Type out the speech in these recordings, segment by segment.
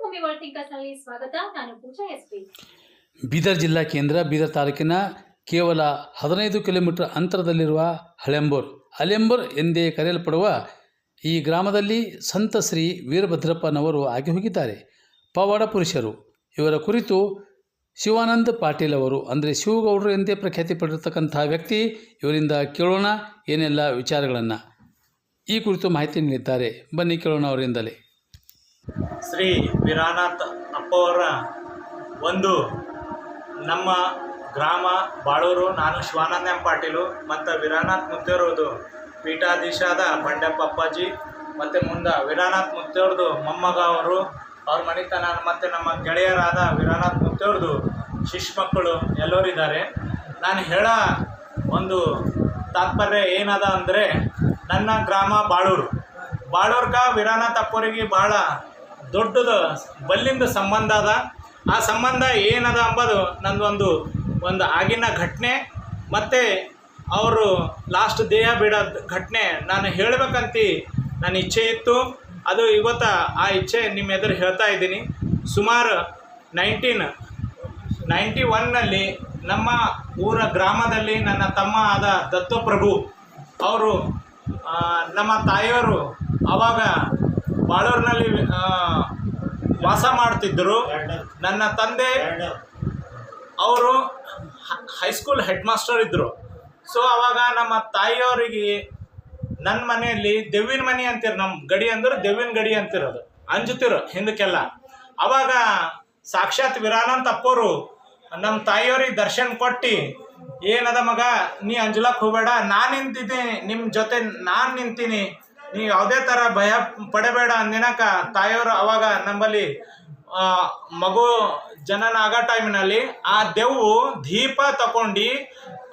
ರಂಗಭೂಮಿ ವರ್ಲ್ಡ್ ಥಿಂಕರ್ಸ್ನಲ್ಲಿ ಸ್ವಾಗತ. ನಾನು ಪೂಜಾ ಎಸ್ಪಿ. ಬೀದರ್ ಜಿಲ್ಲಾ ಕೇಂದ್ರ ಬೀದರ್ ತಾಲೂಕಿನ ಕೇವಲ 15 ಕಿಲೋಮೀಟರ್ ಅಂತರದಲ್ಲಿರುವ ಅಲೆಂಬರ್ ಎಂದೇ ಕರೆಯಲ್ಪಡುವ ಈ ಗ್ರಾಮದಲ್ಲಿ ಸಂತ ಶ್ರೀ ವೀರಭದ್ರಪ್ಪನವರು ಆಗಿ ಹೋಗಿದ್ದಾರೆ. ಪವಾಡ ಪುರುಷರು. ಇವರ ಕುರಿತು ಶಿವಾನಂದ ಪಾಟೀಲ್ ಅವರು ಅಂದರೆ ಶಿವಗೌಡರು ಎಂದೇ ಪ್ರಖ್ಯಾತಿ ಪಡೆದಿರ್ತಕ್ಕಂಥ ವ್ಯಕ್ತಿ. ಇವರಿಂದ ಕೇಳೋಣ ಏನೆಲ್ಲ ವಿಚಾರಗಳನ್ನು. ಈ ಕುರಿತು ಮಾಹಿತಿ ನೀಡಿದ್ದಾರೆ. ಬನ್ನಿ ಕೇಳೋಣ ಅವರಿಂದಲೇ. ಶ್ರೀ ವೀರನಾಥ ಅಪ್ಪವರ ಒಂದು ನಮ್ಮ ಗ್ರಾಮ ಬಾಳೂರು. ನಾನು ಶಿವಾನಂದ ಪಾಟೀಲು ಮತ್ತು ವೀರನಾಥ್ ಮುತ್ತೇವ್ರದು ಪೀಠಾಧೀಶಾದ ಬಂಡೆಪ್ಪ ಅಪ್ಪಾಜಿ ಮತ್ತು ಮುಂದೆ ವೀರನಾಥ್ ಮುತ್ತೇವ್ರದು ಮೊಮ್ಮಗ ಅವರು, ಅವ್ರ ಮನೆತನ ಮತ್ತು ನಮ್ಮ ಗೆಳೆಯರಾದ ವೀರನಾಥ್ ಮುತ್ತೇವ್ರದು ಶಿಷ್ಯ ಮಕ್ಕಳು ಎಲ್ಲರಿದ್ದಾರೆ. ನಾನು ಹೇಳೋ ಒಂದು ತಾತ್ಪರ್ಯ ಏನದ ಅಂದರೆ, ನನ್ನ ಗ್ರಾಮ ಬಾಳೂರ್ಗೆ ವೀರನಾಥ್ ಅಪ್ಪರಿಗೆ ಭಾಳ ದೊಡ್ಡದು ಬಲ್ಲಿಂದ ಸಂಬಂಧ ಅದ. ಆ ಸಂಬಂಧ ಏನದ ಅಂಬೋದು ನಂದೊಂದು ಆಗಿನ ಘಟನೆ ಮತ್ತು ಅವರು ಲಾಸ್ಟ್ ದೇಹ ಬಿಡೋ ಘಟನೆ ನಾನು ಹೇಳಬೇಕಂತ ನನ್ನ ಇಚ್ಛೆ ಇತ್ತು. ಅದು ಇವತ್ತು ಆ ಇಚ್ಛೆ ನಿಮ್ಮ ಎದುರು ಹೇಳ್ತಾ ಇದ್ದೀನಿ. ಸುಮಾರು 1991ನಲ್ಲಿ ನಮ್ಮ ಊರ ಗ್ರಾಮದಲ್ಲಿ ನನ್ನ ತಮ್ಮ ಆದ ದತ್ತಪ್ರಭು ಅವರು, ನಮ್ಮ ತಾಯಿಯವರು ಆವಾಗ ಬಾಳೂರಿನಲ್ಲಿ ವಾಸ ಮಾಡ್ತಿದ್ದರು. ನನ್ನ ತಂದೆ ಅವರು ಹೈಸ್ಕೂಲ್ ಹೆಡ್ ಮಾಸ್ಟರ್ ಇದ್ದರು. ಸೊ ಆವಾಗ ನಮ್ಮ ತಾಯಿಯವರಿಗೆ ನನ್ನ ಮನೆಯಲ್ಲಿ ದೆವ್ವಿನ ಮನೆ ಅಂತಿರು, ನಮ್ಮ ಗಡಿ ಅಂದ್ರೆ ದೆವ್ವಿನ ಗಡಿ ಅಂತಿರೋದು, ಅಂಜುತ್ತಿರು ಹಿಂದಕ್ಕೆಲ್ಲ. ಆವಾಗ ಸಾಕ್ಷಾತ್ ವೀರನಾಥ್ ಅಪ್ಪವರು ನಮ್ಮ ತಾಯಿಯವ್ರಿಗೆ ದರ್ಶನ ಕೊಟ್ಟು, ಏನದ ಮಗ ನೀ ಅಂಜಲಕ್ಕೆ ಹೋಗಬೇಡ, ನಾನು ನಿಂತಿದ್ದೀನಿ ನಿಮ್ಮ ಜೊತೆ, ನಾನು ನಿಂತೀನಿ, ನೀ ಯಾವುದೇ ಥರ ಭಯ ಪಡಬೇಡ ಅಂದಿನಕ ತಾಯಿಯವರು ಅವಾಗ ನಮ್ಮಲ್ಲಿ ಮಗು ಜನನ ಆಗೋ ಟೈಮಿನಲ್ಲಿ ಆ ದೆವ್ವು ದೀಪ ತಗೊಂಡು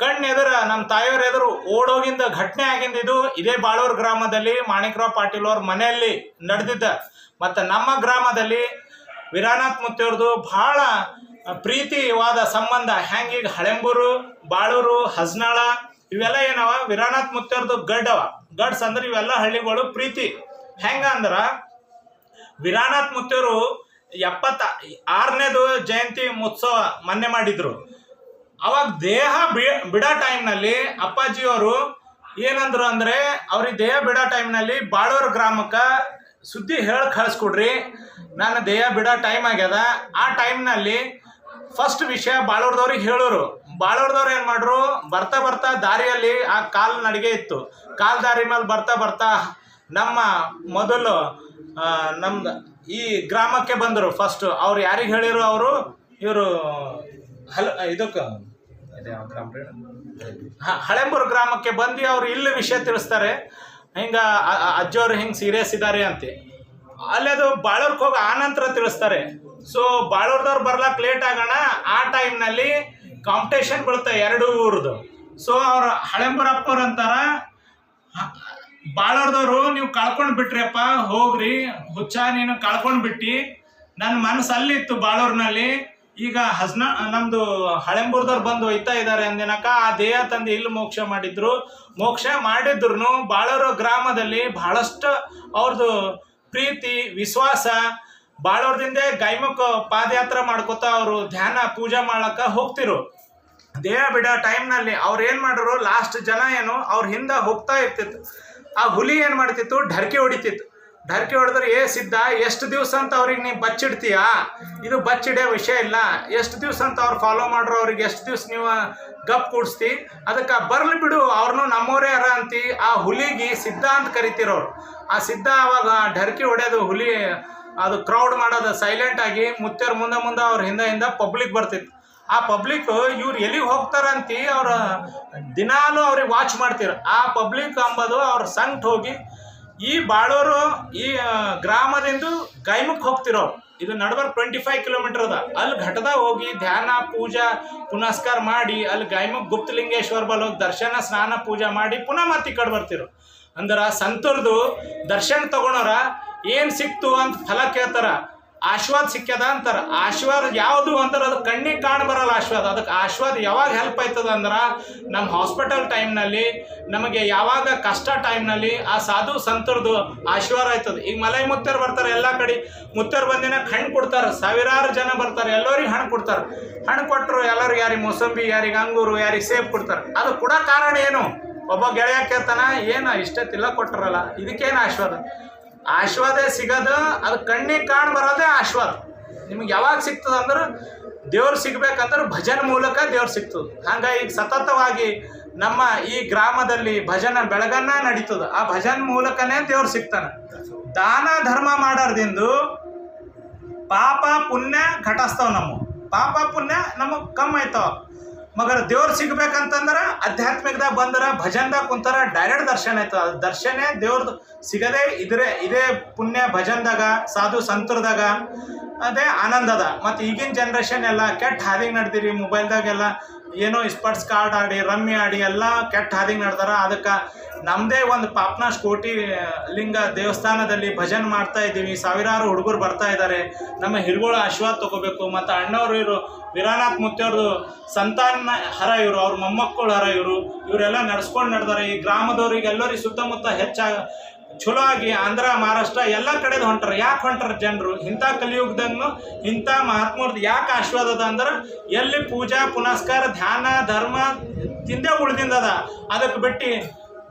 ಕಣ್ಣೆದುರ ನಮ್ಮ ತಾಯಿಯವ್ರ ಎದುರು ಓಡೋಗಿಂದ ಘಟನೆ ಆಗಿದ್ದು ಇದೇ ಬಾಳೂರು ಗ್ರಾಮದಲ್ಲಿ ಮಾಣಿಕರಾವ್ ಪಾಟೀಲ್ ಅವ್ರ ಮನೆಯಲ್ಲಿ ನಡೆದಿದ್ದ. ಮತ್ತು ನಮ್ಮ ಗ್ರಾಮದಲ್ಲಿ ವೀರನಾಥ್ ಮುತ್ತೇವ್ರದು ಭಾಳ ಪ್ರೀತಿವಾದ ಸಂಬಂಧ. ಹೆಂಗೀಗ ಹಳೆಂಬೂರು, ಬಾಳೂರು, ಹಸ್ನಾಳ ಇವೆಲ್ಲ ಏನವ ವೀರನಾಥ್ ಮುತ್ತೇವ್ರದು ಗಡ್ಸ್ ಅಂದ್ರೆ ಇವೆಲ್ಲ ಹಳ್ಳಿಗಳು ಪ್ರೀತಿ. ಹೆಂಗಂದ್ರೆ ವೀರನಾಥ್ ಮುತ್ತೇವರು 76ನೇದು ಜಯಂತಿ ಮಹೋತ್ಸವ ಮೊನ್ನೆ ಮಾಡಿದ್ರು. ಅವಾಗ ದೇಹ ಬಿಡೋ ಟೈಮ್ನಲ್ಲಿ ಅಪ್ಪಾಜಿಯವರು ಏನಂದ್ರು ಅಂದರೆ, ಅವ್ರಿಗೆ ದೇಹ ಬಿಡೋ ಟೈಮ್ನಲ್ಲಿ ಬಾಳೂರು ಗ್ರಾಮಕ್ಕೆ ಸುದ್ದಿ ಹೇಳಿ ಕಳಿಸ್ಕೊಡ್ರಿ, ನಾನು ದೇಹ ಬಿಡೋ ಟೈಮ್ ಆಗ್ಯದ. ಆ ಟೈಮ್ನಲ್ಲಿ ಫಸ್ಟ್ ವಿಷಯ ಬಾಳೂರ್ದವ್ರಿಗೆ ಹೇಳೋರು. ಬಾಳೂರ್ದವ್ರು ಏನು ಮಾಡ್ರು, ಬರ್ತಾ ದಾರಿಯಲ್ಲಿ ಆ ಕಾಲು ನಡಿಗೆ ಇತ್ತು. ಕಾಲು ದಾರಿ ಮೇಲೆ ಬರ್ತಾ ನಮ್ಮ ಮೊದಲು ನಮ್ದು ಈ ಗ್ರಾಮಕ್ಕೆ ಬಂದರು. ಫಸ್ಟು ಅವ್ರು ಯಾರಿಗೆ ಹೇಳಿರು, ಅವರು ಇವರು ಇದಕ್ಕೆ ಹಳೆಂಬೂರು ಗ್ರಾಮಕ್ಕೆ ಬಂದು ಅವ್ರು ಇಲ್ಲಿ ವಿಷಯ ತಿಳಿಸ್ತಾರೆ, ಹಿಂಗೆ ಅಜ್ಜವ್ರು ಹಿಂಗೆ ಸೀರಿಯಸ್ ಇದ್ದಾರೆ ಅಂತ. ಅಲ್ಲಿ ಅದು ಬಾಳೂರ್ಗೆ ಹೋಗಿ ಆನಂತರ ತಿಳಿಸ್ತಾರೆ. ಸೊ ಬಾಳೂರ್ದವ್ರು ಬರ್ಲಾಕ್ ಲೇಟ್ ಆಗೋಣ, ಆ ಟೈಮ್ನಲ್ಲಿ ಕಾಂಪಿಟೇಷನ್ ಬೀಳುತ್ತೆ ಎರಡು ಊರದು. ಸೊ ಅವ್ರು ಹಳೆಂಬೂರಪ್ಪವ್ರು ಅಂತಾರ, ಬಾಳೂರ್ದವರು ನೀವು ಕಳ್ಕೊಂಡು ಬಿಟ್ರಿಯಪ್ಪ, ಹೋಗ್ರಿ ಹುಚ್ಚ ನೀನು ಕಳ್ಕೊಂಡು ಬಿಟ್ಟು, ನನ್ನ ಮನಸ್ಸು ಅಲ್ಲಿತ್ತು ಬಾಳೂರಿನಲ್ಲಿ. ಈಗ ನಮ್ಮದು ಹಳೆಂಬೂರ್ದವ್ರು ಬಂದು ಒಯ್ತಾ ಇದ್ದಾರೆ ಅಂದಿನಕ ಆ ದೇಹ ತಂದು ಇಲ್ಲಿ ಮೋಕ್ಷ ಮಾಡಿದ್ರು ಬಾಳೂರು ಗ್ರಾಮದಲ್ಲಿ ಬಹಳಷ್ಟು ಅವ್ರದ್ದು ಪ್ರೀತಿ ವಿಶ್ವಾಸ. ಬಾಳೂರ್ದಿಂದ ಗೈಮುಖ ಪಾದಯಾತ್ರೆ ಮಾಡ್ಕೋತಾ ಅವರು ಧ್ಯಾನ ಪೂಜೆ ಮಾಡ್ಲಕ್ಕ ಹೋಗ್ತಿರು. ದೇಹ ಬಿಡೋ ಟೈಮ್ನಲ್ಲಿ ಅವ್ರು ಏನು ಮಾಡಿದ್ರು, ಲಾಸ್ಟ್ ಜನ ಏನು ಅವ್ರ ಹಿಂದೆ ಹೋಗ್ತಾ ಇರ್ತಿತ್ತು. ಆ ಹುಲಿ ಏನು ಮಾಡ್ತಿತ್ತು, ಢರ್ಕಿ ಹೊಡಿತಿತ್ತು. ಢರ್ಕಿ ಹೊಡೆದ್ರೆ, ಸಿದ್ಧ ಎಷ್ಟು ದಿವಸ ಅಂತ ಅವ್ರಿಗೆ ನೀವು ಬಚ್ಚಿಡ್ತೀಯಾ, ಇದು ಬಚ್ಚಿಡೋ ವಿಷಯ ಇಲ್ಲ, ಎಷ್ಟು ದಿವಸ ಅಂತ ಅವ್ರು ಫಾಲೋ ಮಾಡ್ರು, ಅವ್ರಿಗೆ ಎಷ್ಟು ದಿವಸ ನೀವು ಗಪ್ ಕೂಡಿಸ್ತಿ, ಅದಕ್ಕೆ ಬರ್ಲಿ ಬಿಡು, ಅವ್ರನ್ನೂ ನಮ್ಮವರೇ ಅರ ಅಂತಿ. ಆ ಹುಲಿಗೆ ಸಿದ್ಧ ಅಂತ ಕರಿತಿರೋರು. ಆ ಸಿದ್ಧ ಅವಾಗ ಢರ್ಕಿ ಹೊಡೆಯೋದು ಹುಲಿ, ಅದು ಕ್ರೌಡ್ ಮಾಡೋದು ಸೈಲೆಂಟ್ ಆಗಿ ಮುತ್ತೇರು ಮುಂದೆ ಅವ್ರ ಹಿಂದೆ ಪಬ್ಲಿಕ್ ಬರ್ತಿತ್ತು. ಆ ಪಬ್ಲಿಕ್ ಇವ್ರು ಎಲ್ಲಿಗೆ ಹೋಗ್ತಾರಂತ ಅವ್ರ ದಿನಾಲೂ ಅವ್ರಿಗೆ ವಾಚ್ ಮಾಡ್ತೀರ. ಆ ಪಬ್ಲಿಕ್ ಅಂಬೋದು ಅವ್ರ ಸಂಘ ಹೋಗಿ ಈ ಬಾಳೂರು ಈ ಗ್ರಾಮದಿಂದ ಗೈಮುಖ್ ಹೋಗ್ತಿರೋರು. ಇದು ನಡುಬರ್ 25 ಕಿಲೋಮೀಟರ್ ಅದ. ಅಲ್ಲಿ ಘಟದಾಗ ಹೋಗಿ ಧ್ಯಾನ ಪೂಜಾ ಪುನಸ್ಕಾರ ಮಾಡಿ ಅಲ್ಲಿ ಗೈಮುಖ್ ಗುಪ್ತಲಿಂಗೇಶ್ವರ ಬಲ್ ಹೋಗಿ ದರ್ಶನ ಸ್ನಾನ ಪೂಜಾ ಮಾಡಿ ಪುನಃ ಮತ್ತೆ ಈ ಕಡೆ ಬರ್ತಿರು. ಅಂದ್ರೆ ಸಂತರದು ದರ್ಶನ ತಗೊಳೋರ ಏನು ಸಿಕ್ತು ಅಂತ ಫಲ ಕೇಳ್ತಾರ. ಆಶೀರ್ವಾದ ಸಿಕ್ಕ್ಯದ ಅಂತಾರೆ. ಆಶೀರ್ವಾದ ಯಾವುದು ಅಂತಾರೆ, ಅದು ಕಣ್ಣಿಗೆ ಕಾಣ್ ಬರಲ್ಲ ಆಶೀರ್ವಾದ. ಅದಕ್ಕೆ ಆಶೀರ್ವಾದ ಯಾವಾಗ ಹೆಲ್ಪ್ ಆಯ್ತದ ಅಂದ್ರೆ ನಮ್ಮ ಹಾಸ್ಪಿಟಲ್ ಟೈಮ್ನಲ್ಲಿ, ನಮಗೆ ಯಾವಾಗ ಕಷ್ಟ ಟೈಮ್ನಲ್ಲಿ ಆ ಸಾಧು ಸಂತರದು ಆಶೀರ್ವಾದ ಆಯ್ತದ. ಈಗ ಮಲೈ ಮುತ್ತರು ಬರ್ತಾರೆ ಎಲ್ಲ ಕಡೆ, ಮುತ್ತರು ಬಂದಿನ ಹಣ್ಣು ಕೊಡ್ತಾರೆ, ಸಾವಿರಾರು ಜನ ಬರ್ತಾರೆ, ಎಲ್ಲರಿಗೆ ಹಣ್ಣು ಕೊಡ್ತಾರೆ. ಹಣ್ಣು ಕೊಟ್ಟರು ಎಲ್ಲರಿಗೆ, ಯಾರಿಗೆ ಮೋಸಂಬಿ, ಯಾರಿಗೆ ಅಂಗೂರು, ಯಾರಿಗೆ ಸೇಬ್ ಕೊಡ್ತಾರೆ. ಅದು ಕೊಡೋ ಕಾರಣ ಏನು? ಒಬ್ಬ ಗೆಳೆಯ ಕೇಳ್ತಾನ, ಏನು ಇಷ್ಟೇ ತಿಲ್ಲ ಕೊಟ್ಟರಲ್ಲ, ಇದಕ್ಕೇನು ಆಶೀರ್ವಾದ? ಆಶೀರ್ವಾದ ಸಿಗೋದು ಅದು ಕಣ್ಣಿಗೆ ಕಾಣ್ ಬರೋದೇ ಆಶೀರ್ವಾದ. ನಿಮ್ಗೆ ಯಾವಾಗ ಸಿಗ್ತದೆ ಅಂದ್ರೆ ದೇವ್ರು ಸಿಗ್ಬೇಕಂದ್ರೆ ಭಜನೆ ಮೂಲಕ ದೇವ್ರು ಸಿಗ್ತದೆ. ಹಂಗಾಗಿ ಈಗ ಸತತವಾಗಿ ನಮ್ಮ ಈ ಗ್ರಾಮದಲ್ಲಿ ಭಜನೆ ಬೆಳಗನ್ನ ನಡೀತದೆ. ಆ ಭಜನೆ ಮೂಲಕನೇ ದೇವ್ರು ಸಿಗ್ತಾನೆ. ದಾನ ಧರ್ಮ ಮಾಡೋದ್ರಿಂದ ಪಾಪ ಪುಣ್ಯ ಘಟಿಸ್ತಾವ. ನಮ್ಮ ಪಾಪ ಪುಣ್ಯ ನಮಗೆ ಕಮ್ಮಿ ಆಯ್ತಾವ. ಮಗರ್ ದೇವ್ರು ಸಿಗ್ಬೇಕಂತಂದ್ರೆ ಆಧ್ಯಾತ್ಮಿಕದಾಗ ಬಂದ್ರೆ ಭಜನ್ದಾಗ ಕುಂತಾರ ಡೈರೆಕ್ಟ್ ದರ್ಶನ ಆಯ್ತದ. ಅದು ದರ್ಶನೇ ದೇವ್ರದ್ದು ಸಿಗದೆ ಇದೇ ಪುಣ್ಯ ಭಜನ್ದಾಗ, ಸಾಧು ಸಂತರದಾಗ ಅದೇ ಆನಂದದ. ಮತ್ತು ಈಗಿನ ಜನ್ರೇಷನ್ ಎಲ್ಲ ಕೆಟ್ಟ ಹಾದಿಗೆ ನಡ್ದಿರಿ. ಮೊಬೈಲ್ದಾಗೆಲ್ಲ ಏನೋ ಸ್ಪೋರ್ಟ್ಸ್ ಕಾರ್ಡ್ ಆಡಿ, ರಮ್ಮಿ ಆಡಿ ಎಲ್ಲ ಕೆಟ್ಟ ಹಾದಿಗೆ ನಡ್ದಾರ. ಅದಕ್ಕೆ ನಮ್ಮದೇ ಒಂದು ಪಾಪ್ನಾಶ್ ಕೋಟಿ ಲಿಂಗ ದೇವಸ್ಥಾನದಲ್ಲಿ ಭಜನೆ ಮಾಡ್ತಾ ಇದ್ದೀವಿ. ಸಾವಿರಾರು ಹುಡುಗರು ಬರ್ತಾ ಇದ್ದಾರೆ. ನಮ್ಮ ಹಿರುಗಳ ಆಶೀರ್ವಾದ ತೊಗೋಬೇಕು. ಮತ್ತು ಅಣ್ಣವರು ಇವರು ವೀರನಾಥ್ ಮುತ್ತೆಯವ್ರದ್ದು ಸಂತಾನ ಹರ ಇವರು, ಅವ್ರ ಮೊಮ್ಮಕ್ಕಳು ಹರ ಇವರೆಲ್ಲ ನಡೆಸ್ಕೊಂಡು ನಡೆದಾರೆ. ಈ ಗ್ರಾಮದವ್ರಿಗೆ ಎಲ್ಲರಿಗೆ ಸುತ್ತಮುತ್ತ ಹೆಚ್ಚಾಗಿ ಚಲೋ ಆಗಿ ಆಂಧ್ರ, ಮಹಾರಾಷ್ಟ್ರ ಎಲ್ಲ ಕಡೆದು ಹೊಂಟಾರೆ. ಯಾಕೆ ಹೊಂಟಾರೆ ಜನರು? ಇಂಥ ಕಲಿಯುಗದಂಗೂ ಇಂಥ ಮಹಾತ್ಮರದ್ದು ಯಾಕೆ ಆಶೀರ್ವಾದ ಅದ ಅಂದ್ರೆ ಎಲ್ಲಿ ಪೂಜಾ ಪುನಸ್ಕಾರ ಧ್ಯಾನ ಧರ್ಮ ತಿಂದೇ ಉಳ್ದಿಂದದ. ಅದಕ್ಕೆ ಬಿಟ್ಟು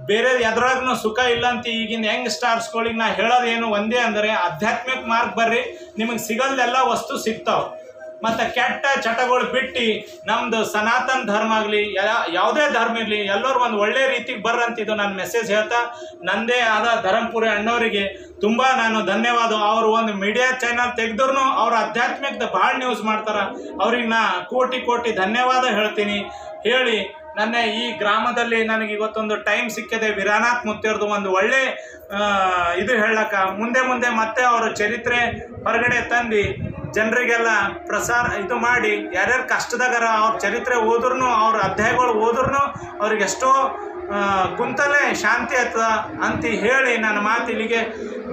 ಬೇರೆ ಎದ್ರಾಗೂ ಸುಖ ಇಲ್ಲ ಅಂತ ಈಗಿನ ಯಂಗ್ ಸ್ಟಾರ್ಸ್ಗಳಿಗೆ ನಾ ಹೇಳೋದೇನು ಒಂದೇ ಅಂದರೆ ಆಧ್ಯಾತ್ಮಿಕ ಮಾರ್ಗ ಬರ್ರಿ, ನಿಮಗೆ ಸಿಗಲ್ದೆಲ್ಲ ವಸ್ತು ಸಿಗ್ತಾವೆ. ಮತ್ತು ಕೆಟ್ಟ ಚಟಗಳು ಬಿಟ್ಟು ನಮ್ಮದು ಸನಾತನ ಧರ್ಮ ಆಗಲಿ ಯಾವುದೇ ಧರ್ಮ ಇರಲಿ ಎಲ್ಲರೂ ಒಂದು ಒಳ್ಳೆ ರೀತಿಗೆ ಬರ್ರಂತಿದ್ದು ನಾನು ಮೆಸೇಜ್ ಹೇಳ್ತಾ, ನನ್ನದೇ ಆದ ಧರ್ಮಪುರಿ ಅಣ್ಣವರಿಗೆ ತುಂಬ ನಾನು ಧನ್ಯವಾದ. ಅವರು ಒಂದು ಮೀಡಿಯಾ ಚಾನಲ್ ತೆಗೆದ್ರೂ ಅವ್ರು ಆಧ್ಯಾತ್ಮಿಕದ ಭಾಳ ನ್ಯೂಸ್ ಮಾಡ್ತಾರೆ. ಅವ್ರಿಗೆ ನಾ ಕೋಟಿ ಧನ್ಯವಾದ ಹೇಳ್ತೀನಿ. ಹೇಳಿ ನನ್ನ ಈ ಗ್ರಾಮದಲ್ಲಿ ನನಗೆ ಇವತ್ತೊಂದು ಟೈಮ್ ಸಿಕ್ಕಿದೆ. ವೀರನಾಥ್ ಮುತ್ತೆಯವ್ರದ್ದು ಒಂದು ಒಳ್ಳೆ ಇದು ಹೇಳಕ್ಕ ಮುಂದೆ ಮತ್ತೆ ಅವರ ಚರಿತ್ರೆ ಹೊರಗಡೆ ತಂದು ಜನರಿಗೆಲ್ಲ ಪ್ರಸಾರ ಇದು ಮಾಡಿ, ಯಾರ್ಯಾರು ಕಷ್ಟದಾಗರ ಅವ್ರ ಚರಿತ್ರೆ ಓದ್ರೂ, ಅವ್ರ ಅಧ್ಯಾಯಗಳು ಓದ್ರೂ ಅವ್ರಿಗೆ ಎಷ್ಟೋ ಕುಂತಲೇ ಶಾಂತಿ ಆಗ್ತದ ಅಂತ ಹೇಳಿ ನನ್ನ ಮಾತು ಇಲ್ಲಿಗೆ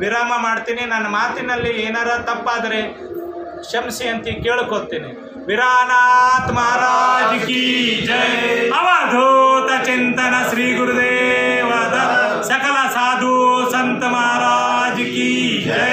ವಿರಾಮ ಮಾಡ್ತೀನಿ. ನನ್ನ ಮಾತಿನಲ್ಲಿ ಏನಾರ ತಪ್ಪಾದರೆ ಕ್ಷಮಿಸಿ ಅಂತ ಕೇಳ್ಕೊತೀನಿ. ವೀರನಾಥ್ ಮಹಾರಾಜ್ ಕಿ ಜೈ. ಅವಧೂತ ಚಿಂತನ ಶ್ರೀ ಗುರುದೇವ ಸಕಲ ಸಾಧು ಸಂತ ಮಹಾರಾಜ್ ಕಿ ಜೈ.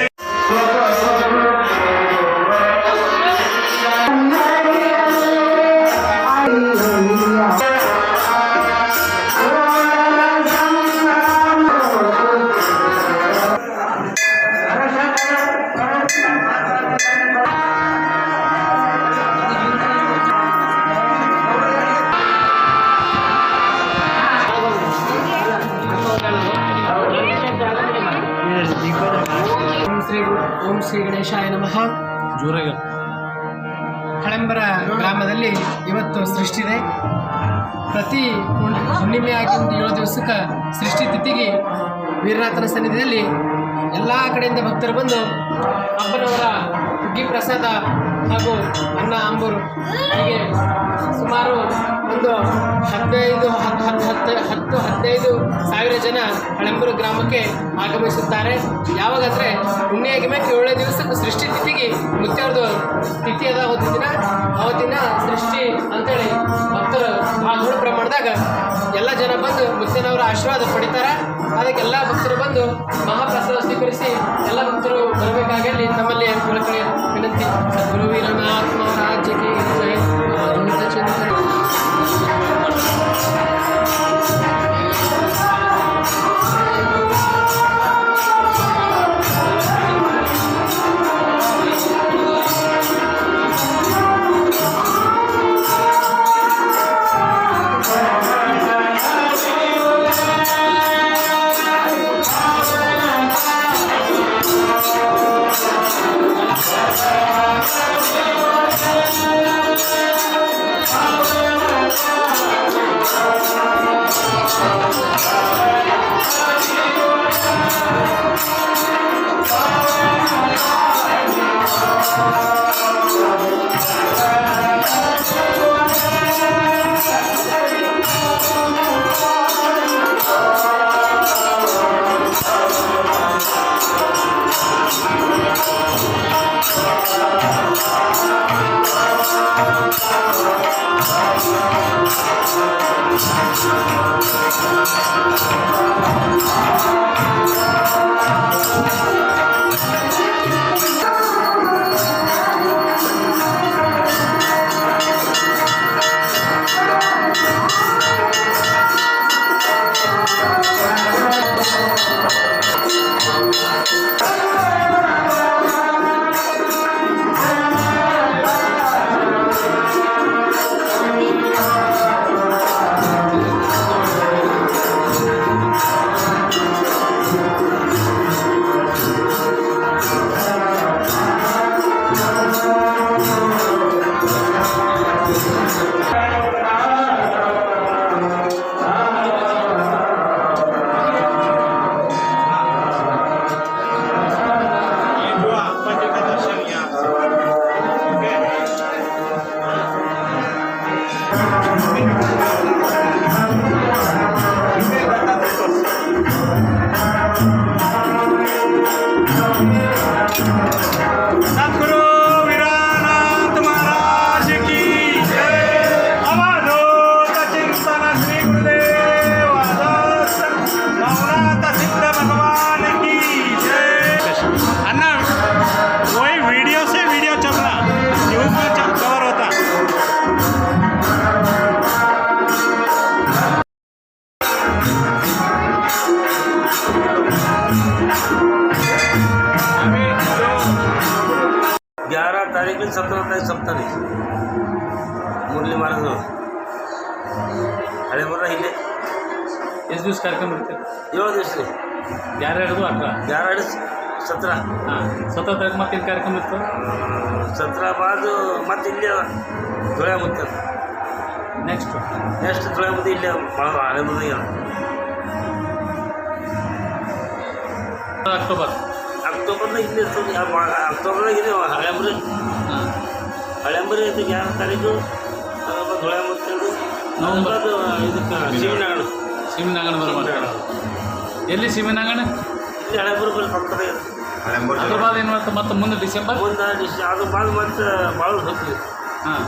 ಓಂ ಶ್ರೀ ಗಣೇಶಾಯ ನಮಃ. ಜೋರಾಗಿ ಹಳೆಂಬರ ಗ್ರಾಮದಲ್ಲಿ ಇವತ್ತು ಸೃಷ್ಟಿದೆ. ಪ್ರತಿ ಹುಣ್ಣಿಮೆ ಆಗಿ ಒಂದು 7 ದಿವಸಕ್ಕೆ ಸೃಷ್ಟಿ ತಿಥಿಗೆ ವೀರನಾಥನ ಸನ್ನಿಧಿಯಲ್ಲಿ ಎಲ್ಲ ಕಡೆಯಿಂದ ಭಕ್ತರು ಬಂದು ಅಪ್ಪನವರ ಹುಗ್ಗಿ ಪ್ರಸಾದ ಹಾಗೂ ಅನ್ನ ಅಂಬೂರು ಹೀಗೆ ಸುಮಾರು ಒಂದು 15 ಸಾವಿರ ಜನ ಹಳೆಂಬೂರು ಗ್ರಾಮಕ್ಕೆ ಆಗಮಿಸುತ್ತಾರೆ. ಯಾವಾಗಂದರೆ ಹುಣ್ಣಿಮೆಗೆ 7 ದಿವಸಕ್ಕೆ ಸೃಷ್ಟಿ ತಿಥಿಗೆ ಮುತ್ತೆಯವ್ರದ್ದು ತಿಥಿ ಅದ ಅವತ್ತಿನ ಸೃಷ್ಟಿ ಅಂತೇಳಿ ಭಕ್ತರು ಆ ದೊಡ್ಡ ಪ್ರಮಾಣದಾಗ ಎಲ್ಲ ಜನ ಬಂದು ಮುತ್ತೇನವರ ಆಶೀರ್ವಾದ ಪಡಿತಾರೆ. ಅದಕ್ಕೆಲ್ಲ ಭಕ್ತರು ಬಂದು ಮಹಾಪ್ರಸಾದ ಸ್ವೀಕರಿಸಿ ಎಲ್ಲ ಭಕ್ತರು ಬರಬೇಕಾಗಲಿ ನಮ್ಮಲ್ಲಿ ಮೂಲಕ ವಿನಂತಿ. ಸದ್ಗುರು ವೀರನಾಥ್ ಮಹಾರಾಜ್ ಕಿ ಜೈ. ಚಿಂತನೆ सद्गुरु वीरानाथ महाराज की जय। अवधूत चिंतन श्री गुरुदेव दत्त नवनाथ सिद्ध भगवान की जय। अन्ना वही वीडियो से वीडियो चल रहा, न्यूज में कवर होता। अभी जो 11 तारीख 17 तारीख सप्ताह मुरली महाराज हळे बरं इले ಎಷ್ಟು ದಿವಸ ಕಾರ್ಯಕ್ರಮ ಇರ್ತದೆ? 7 ದಿವಸ ರೀ 11 11 11 17 ಹಾಂ 17 ತಾರೀಕು ಮತ್ತೆ ಏನು ಕಾರ್ಯಕ್ರಮ ಇತ್ತು? 17 ಬಾದು ಮತ್ತೆ ಇಲ್ಲೇ ತೊಳೆ ಮುತ್ತ ನೆಕ್ಸ್ಟ್ ತೊಳೆ ಮುತ್ತ ಇಲ್ಲೇ ಹಳೆ ಬರದಾಗ ಅಕ್ಟೋಬರ್ ಅಕ್ಟೋಬರ್ನಾಗ ಇಲ್ಲೇ ಅಕ್ಟೋಬರ್ನಾಗ ಇದೆ ಹಳೆಂಬ್ರಿ ಹಾಂ ಹಳೆಂಬ್ರಿ ಐತಿ 11 ತಾರೀಕು ತೊಳೆ ಮುತ್ತಂದು ನವಂಬರ್. ಅದು ಇದಕ್ಕೆ ಶಿವನಗರ ಸೀಮೆನಾಗಣ ಬರ್ತಾರೆ. ಎಲ್ಲಿ ಸೀಮೆನಾಗಣ? ಇಲ್ಲಿ ಹಳೆಂಬ್ರಿ ಬಲ್ಲಿ ಪಕ್ಕದ ಅದ್ರ ಬಾದ ಏನು ಮಾಡ್ತಾರೆ ಮತ್ತೆ ಮುಂದೆ ಡಿಸೆಂಬರ್? ಮುಂದೆ ಅದು ಬಾದ್ ಮತ್ತೆ ಬಾಳೂರು ಹೋಗ್ತೀವಿ. ಹಾಂ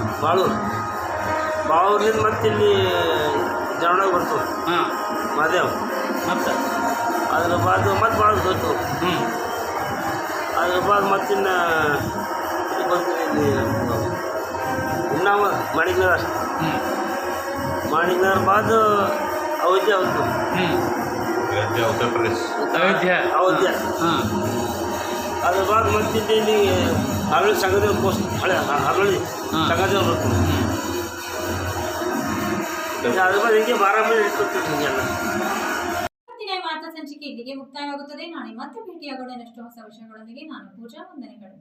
ಬಾಳೂರ್ಲಿಂದ ಮತ್ತೆ ಇಲ್ಲಿ ಜವಣಾಗ ಬರ್ತವೆ ಹಾಂ ಮಾದೇವ್. ಮತ್ತೆ ಅದ್ರ ಬಾದ್ ಮತ್ತೆ ಬಾಳೂರು ಹೋಗ್ತವೆ. ಅದ್ರ ಬಾದ್ ಮತ್ತಿನ್ನ ಇಲ್ಲಿ ಬರ್ತೀವಿ ಇಲ್ಲಿ ಉನ್ನಾವ ಮಾಡಿಗ್ನರ ಮಾಡಿಗ್ನರ ಬಾದ್ ಅಯೋಧ್ಯೆ ಹೋಗ್ತವೆ. ಅಯೋಧ್ಯೆ ಹಾಂ ಅದ್ರ ಬಾದ್ ಮತ್ತಿಲ್ಲಿ ಇಲ್ಲಿ ಹರಳಿ ಸಂಘದೇವ್ ಪೋಸ್ಟ್ ಹಳೆ ಹರಳಿ ಸಂಘದೇವ್ ಬರ್ತವೆ. ಅದ್ರ ಬಾದ್ ಹಿಂಗೆ ಬಾರಾಮಣಿ ಇಟ್ಕೊತೀವಿ ಹಿಂಗೆಲ್ಲ. ಇವತ್ತಿನ ವಾರ್ತಾ ಸಂಚಿಕೆ ಇಲ್ಲಿಗೆ ಮುಕ್ತಾಯವಾಗುತ್ತದೆ. ನಾಳೆ ಮತ್ತೆ ಭೇಟಿಯಾಗೋಣ ಇನ್ನಷ್ಟು ಹೊಸ ವಿಷಯಗಳೊಂದಿಗೆ. ನಾನು ಪೂಜಾ, ವಂದನೆಗಳು.